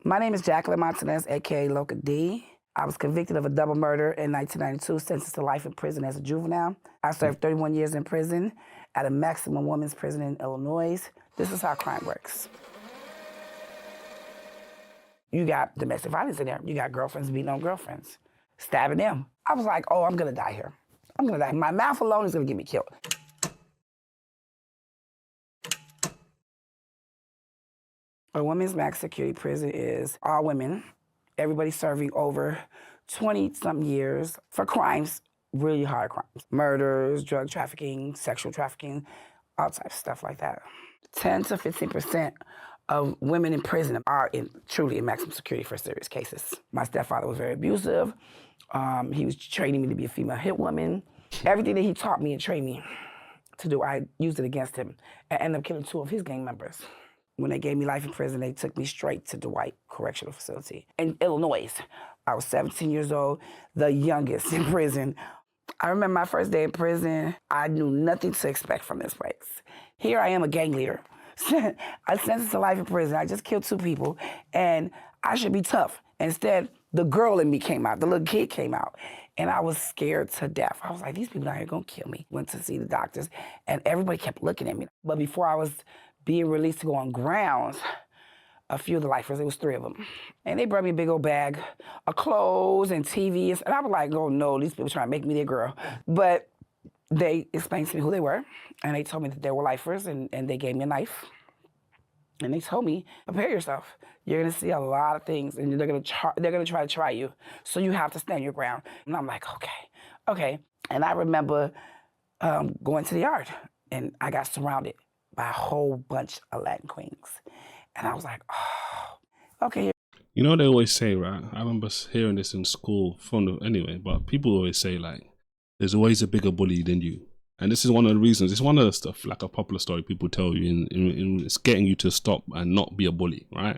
My name is Jacqueline Martinez, aka Loca D. I was convicted of a double murder in 1992, sentenced to life in prison as a juvenile. I served 31 years in prison at a maximum women's prison in Illinois. This is how crime works. You got domestic violence in there. You got girlfriends beating on girlfriends, stabbing them. I was like, oh, I'm gonna die here. I'm gonna die. My mouth alone is gonna get me killed. A women's max security prison is all women. Everybody serving over 20-something years for crimes, really hard crimes. Murders, drug trafficking, sexual trafficking, all types of stuff like that. 10 to 15% of women in prison are truly in maximum security for serious cases. My stepfather was very abusive. He was training me to be a female hit woman. Everything that he taught me and trained me to do, I used it against him and ended up killing 2 of his gang members. When they gave me life in prison, they took me straight to Dwight Correctional Facility in Illinois. I was 17 years old, the youngest in prison. I remember my first day in prison, I knew nothing to expect from this place. Here I am, a gang leader. I sentenced to life in prison. I just killed 2 people, and I should be tough. Instead, the girl in me came out, the little kid came out, and I was scared to death. I was like, these people out here gonna kill me. Went to see the doctors, and everybody kept looking at me. But before I was being released to go on grounds, a few of the lifers, it was 3 of them. And they brought me a big old bag of clothes and TVs. And I was like, oh no, these people trying to make me their girl. But they explained to me who they were. And they told me that they were lifers, and they gave me a knife. And they told me, prepare yourself. You're gonna see a lot of things, and they're gonna try to try you. So you have to stand your ground. And I'm like, okay. And I remember going to the yard, and I got surrounded by a whole bunch of Latin queens. And I was like, oh, okay. You know what they always say, right? I remember hearing this in school but people always say, like, there's always a bigger bully than you. And this is one of the reasons, it's one of the stuff, like a popular story people tell you, it's getting you to stop and not be a bully, right?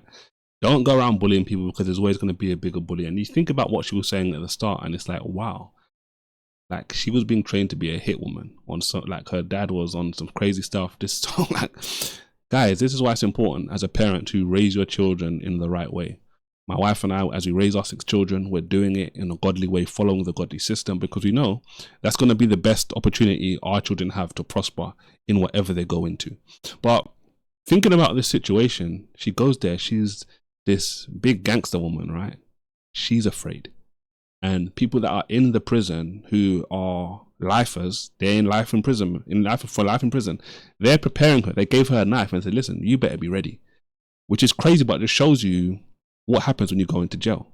Don't go around bullying people, because there's always going to be a bigger bully. And you think about what she was saying at the start, and it's like, wow. Like, she was being trained to be a hit woman on some, like, her dad was on some crazy stuff. This, like, guys, this is why it's important as a parent to raise your children in the right way. My wife and I, as we raise our 6 children, we're doing it in a godly way, following the godly system, because we know that's going to be the best opportunity our children have to prosper in whatever they go into. But thinking about this situation, she goes there, she's this big gangster woman, right? She's afraid. And people that are in the prison who are lifers, they're in life in prison, for life in prison. They're preparing her. They gave her a knife and said, listen, you better be ready. Which is crazy, but it shows you what happens when you go into jail.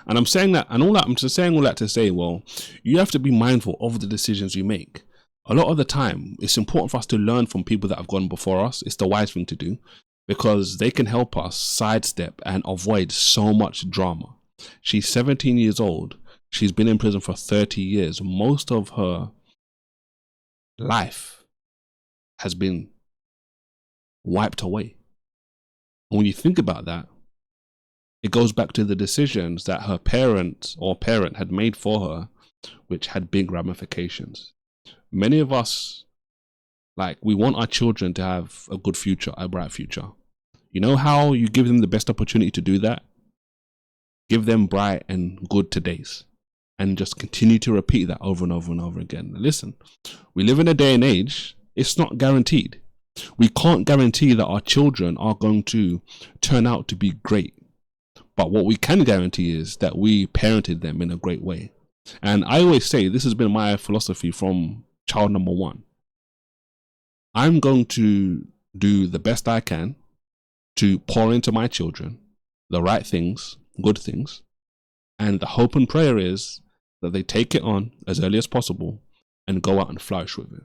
And I'm saying that, and all that, I'm just saying all that to say, well, you have to be mindful of the decisions you make. A lot of the time, it's important for us to learn from people that have gone before us. It's the wise thing to do, because they can help us sidestep and avoid so much drama. She's 17 years old. She's been in prison for 30 years. Most of her life has been wiped away. And when you think about that, it goes back to the decisions that her parent had made for her, which had big ramifications. Many of us, like, we want our children to have a good future, a bright future. You know how you give them the best opportunity to do that? Give them bright and good todays, and just continue to repeat that over and over and over again. Listen, we live in a day and age, it's not guaranteed. We can't guarantee that our children are going to turn out to be great. But what we can guarantee is that we parented them in a great way. And I always say, this has been my philosophy from child number 1. I'm going to do the best I can to pour into my children the right things, good things, and the hope and prayer is that they take it on as early as possible and go out and flourish with it.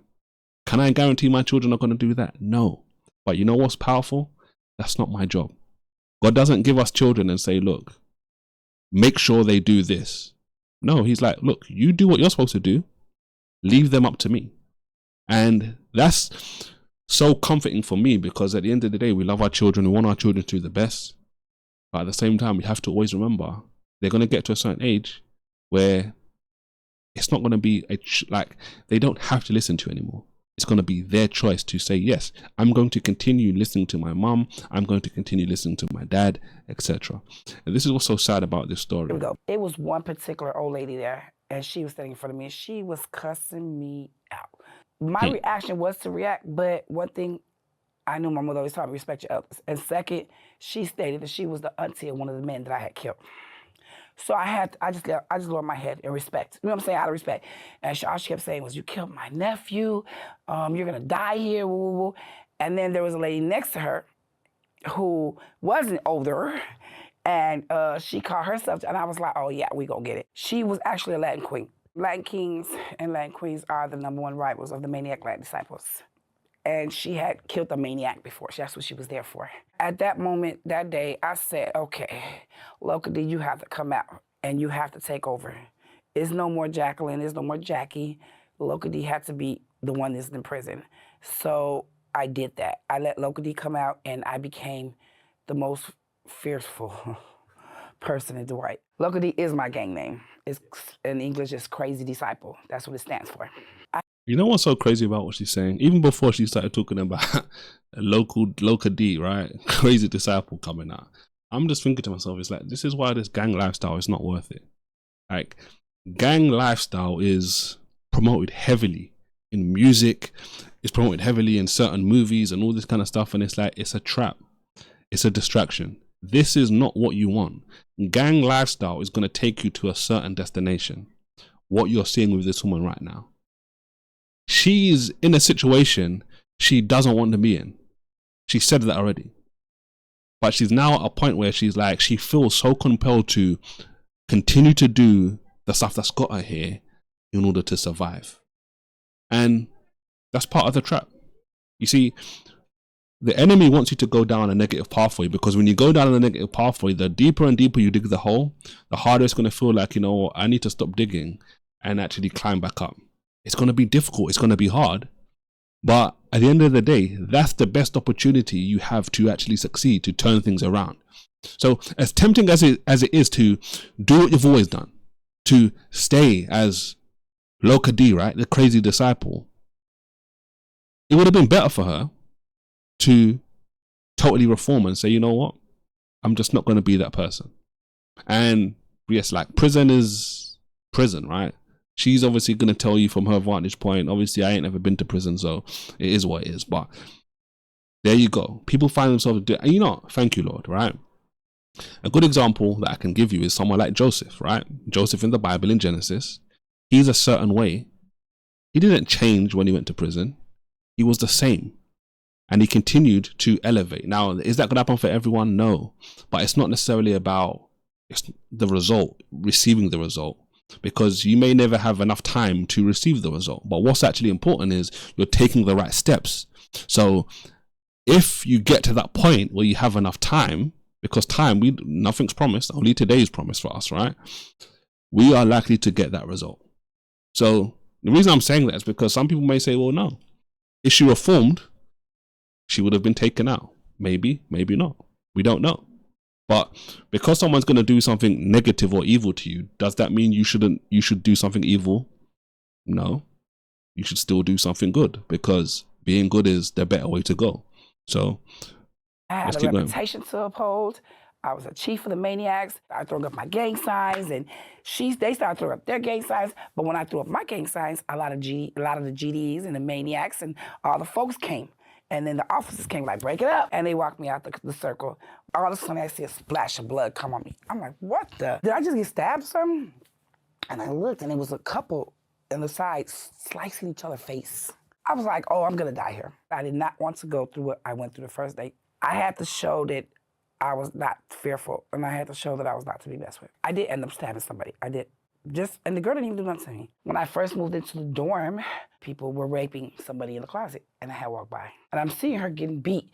Can I guarantee my children are going to do that? No. But you know what's powerful? That's not my job. God doesn't give us children and say, look, make sure they do this. No, he's like, look, you do what you're supposed to do. Leave them up to me. And that's so comforting for me, because at the end of the day, we love our children. We want our children to do the best. But at the same time, we have to always remember they're going to get to a certain age where it's not going to be like they don't have to listen to you anymore. It's going to be their choice to say, yes, I'm going to continue listening to my mom. I'm going to continue listening to my dad, etc. And this is what's so sad about this story. Here we go. It was one particular old lady there, and she was standing in front of me, and she was cussing me out. My reaction was to react, but one thing I knew my mother always taught me, respect your elders. And second, she stated that she was the auntie of one of the men that I had killed. So I just lowered my head in respect. You know what I'm saying? Out of respect. And all she kept saying was, "You killed my nephew. You're gonna die here." Woo, woo, woo. And then there was a lady next to her who wasn't older, and she called herself, and I was like, "Oh yeah, we gonna get it." She was actually a Latin queen. Latin kings and Latin queens are the #1 rivals of the maniac Latin disciples. And she had killed a maniac before. That's what she was there for. At that moment, that day, I said, okay, Local D, you have to come out and you have to take over. There's no more Jacqueline, there's no more Jackie. Local D had to be the one that's in prison. So I did that. I let Local D come out and I became the most fearful person in Dwight. Local D is my gang name. It's, in English, it's Crazy Disciple. That's what it stands for. You know what's so crazy about what she's saying? Even before she started talking about a local D, right? Crazy disciple coming out. I'm just thinking to myself, it's like, this is why this gang lifestyle is not worth it. Like, gang lifestyle is promoted heavily in music, it's promoted heavily in certain movies and all this kind of stuff. And it's like, it's a trap. It's a distraction. This is not what you want. Gang lifestyle is going to take you to a certain destination. What you're seeing with this woman right now. She's in a situation she doesn't want to be in. She said that already. But she's now at a point where she's like, she feels so compelled to continue to do the stuff that's got her here in order to survive. And that's part of the trap. You see, the enemy wants you to go down a negative pathway, because when you go down a negative pathway, the deeper and deeper you dig the hole, the harder it's going to feel like, you know, I need to stop digging and actually climb back up. It's going to be difficult. It's going to be hard. But at the end of the day, that's the best opportunity you have to actually succeed, to turn things around. So as tempting as it is to do what you've always done, to stay as Loca D, right, the crazy disciple, it would have been better for her to totally reform and say, you know what, I'm just not going to be that person. And yes, like, prison is prison, right? She's obviously going to tell you from her vantage point. Obviously, I ain't ever been to prison, so it is what it is. But there you go. People find themselves doing, and you know, thank you, Lord, right? A good example that I can give you is someone like Joseph, right? Joseph in the Bible, in Genesis, he's a certain way. He didn't change when he went to prison. He was the same. And he continued to elevate. Now, is that going to happen for everyone? No. But it's not necessarily about the result, receiving the result. Because you may never have enough time to receive the result. But what's actually important is you're taking the right steps. So if you get to that point where you have enough time, because time, nothing's promised, only today is promised for us, right? We are likely to get that result. So the reason I'm saying that is because some people may say, well, no, if she reformed, she would have been taken out. Maybe, maybe not. We don't know. But because someone's going to do something negative or evil to you, does that mean you should do something evil? No. You should still do something good, because being good is the better way to go. So I had a reputation to uphold. I was a chief of the maniacs. I threw up my gang signs, and they started throwing up their gang signs. But when I threw up my gang signs, a lot of the GDs and the maniacs and all the folks came. And then the officers came like, break it up. And they walked me out the circle. All of a sudden, I see a splash of blood come on me. I'm like, what the? Did I just get stabbed or something? And I looked, and it was a couple on the side slicing each other's face. I was like, oh, I'm going to die here. I did not want to go through what I went through the first day. I had to show that I was not fearful, and I had to show that I was not to be messed with. I did end up stabbing somebody. I did. And the girl didn't even do nothing to me. When I first moved into the dorm, people were raping somebody in the closet, and I had walked by. And I'm seeing her getting beat.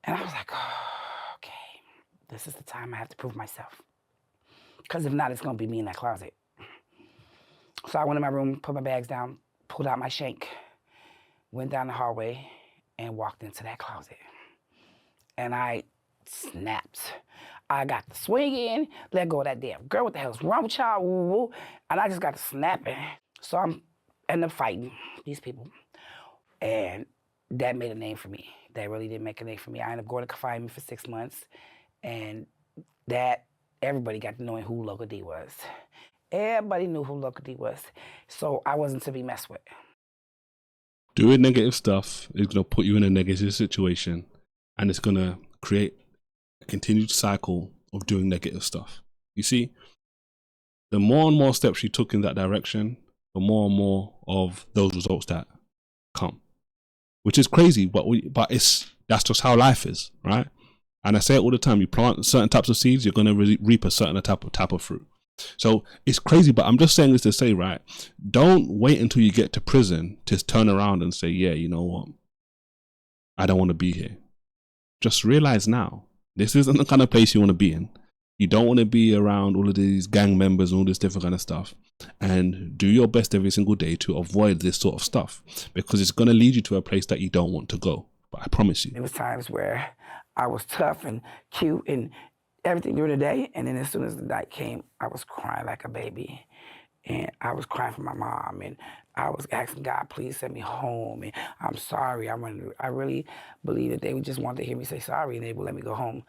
And I was like, oh, okay, this is the time I have to prove myself. Because if not, it's going to be me in that closet. So I went in my room, put my bags down, pulled out my shank, went down the hallway, and walked into that closet. And I snapped. I got the swing in, let go of that damn girl. What the hell's wrong with y'all? Woo, woo. And I just got to snapping. So I'm end up fighting these people. And that made a name for me. That really did make a name for me. I ended up going to confinement for 6 months, and that everybody got to knowing who Local D was. Everybody knew who Local D was, so I wasn't to be messed with. Doing negative stuff is going to put you in a negative situation, and it's going to create a continued cycle of doing negative stuff. You see, the more and more steps you took in that direction, the more and more of those results that come, which is crazy, but that's just how life is, right? And I say it all the time: you plant certain types of seeds, you're going to reap a certain type of fruit. So it's crazy, but I'm just saying this to say, right, don't wait until you get to prison to turn around and say, yeah, you know what, I don't want to be here. Just realize now, this isn't the kind of place you want to be in. You don't want to be around all of these gang members and all this different kind of stuff. And do your best every single day to avoid this sort of stuff, because it's going to lead you to a place that you don't want to go. But I promise you. There was times where I was tough and cute and everything during the day, and then as soon as the night came, I was crying like a baby. And I was crying for my mom, and I was asking God, please send me home, and I'm sorry. I really believe that they would just want to hear me say sorry, and they would let me go home.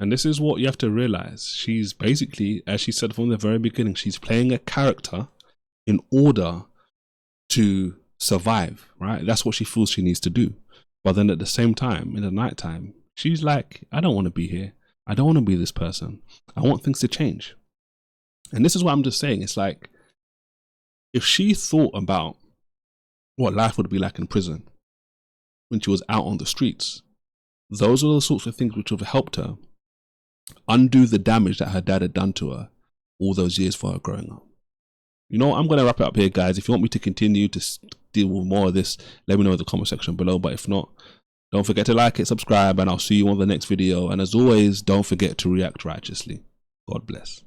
And this is what you have to realize. She's basically, as she said from the very beginning, she's playing a character in order to survive, right? That's what she feels she needs to do. But then at the same time, in the nighttime, she's like, I don't want to be here. I don't want to be this person. I want things to change. And this is what I'm just saying. It's like, if she thought about what life would be like in prison when she was out on the streets, those are the sorts of things which have helped her undo the damage that her dad had done to her all those years for her growing up. You know, I'm going to wrap it up here, guys. If you want me to continue to deal with more of this, let me know in the comment section below. But if not, don't forget to like it, subscribe, and I'll see you on the next video. And as always, don't forget to react righteously. God bless.